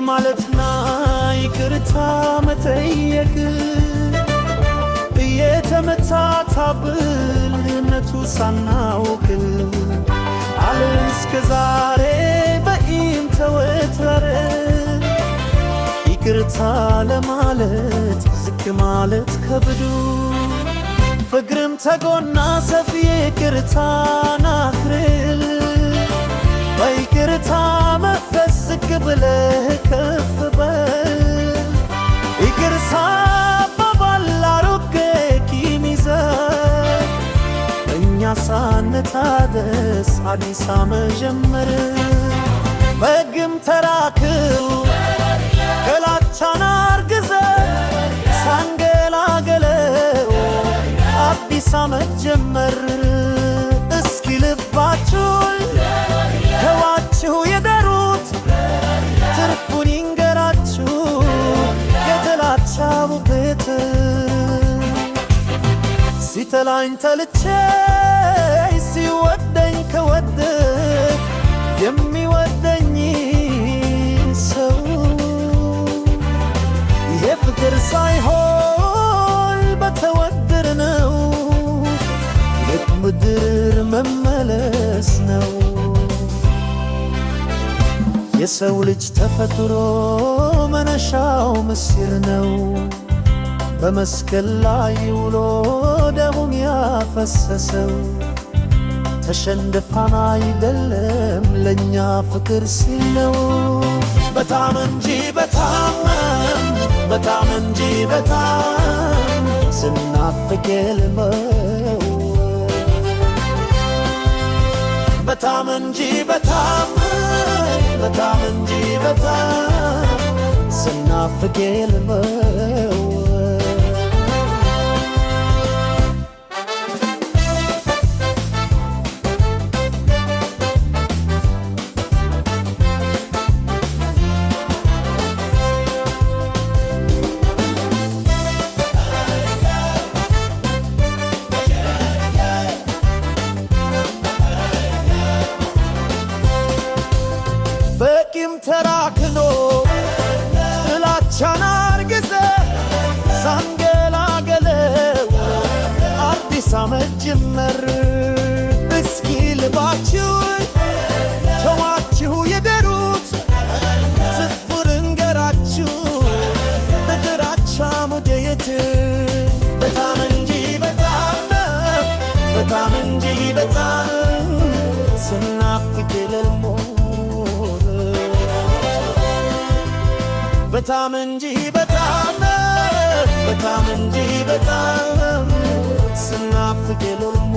ፍቅር ማለትና ይቅርታ መጠየቅ የተመታታብልነቱ ሳናውቅ አለን እስከ ዛሬ በኢም ተወጥረ ይቅርታ ለማለት ዝቅ ማለት ከብዱ ፍቅርም ተጎና ሰፊ ይቅርታን አክርል በይቅርታ መንፈስ ዝቅ ብለህ ከፍ በል ይቅርታ ሳንታደስ አዲስ መጀመር በግም ተራክው ገላቻን አርግዘ ሳንገላገለው አዲስ መጀመር እስኪ ልባችሁ ተዋችሁ የደሩት ትርፉን ይንገራችሁ የጥላቻው ቤት ሲተላኝ ተልቼ ሲወደኝ ከወደድ የሚወደኝ ሰው ይሄ ፍቅር ሳይሆን በተወደድ ነው ምድር መመለስ ነው የሰው ልጅ ተፈጥሮ መነሻው ምስር ነው በመስቀል ላይ ውሎ ደሙን ያፈሰሰው ተሸንደፋን አይደለም ለኛ ፍቅር ሲል ነው በጣም እንጂ በጣም እንጂ በጣም ስናፍቅ የልመው በጣም እንጂ በጣም እንጂ በጣም ስናፍቅ የልመው በቂም ተራክኖ ጥላቻን አርግዘ ሳንገላገለው አዲስ መጀመር እስኪ ልባችሁ ተዋችሁ የደሩት ስፍር እንገራችሁ በግራቻ ሙደየት በጣም እንጂ በጣም እንጂ በጣም ስናፍቅ ለልሞ በጣም እንጂ በጣም እንጂ በጣም ስናፍቅ የልሞ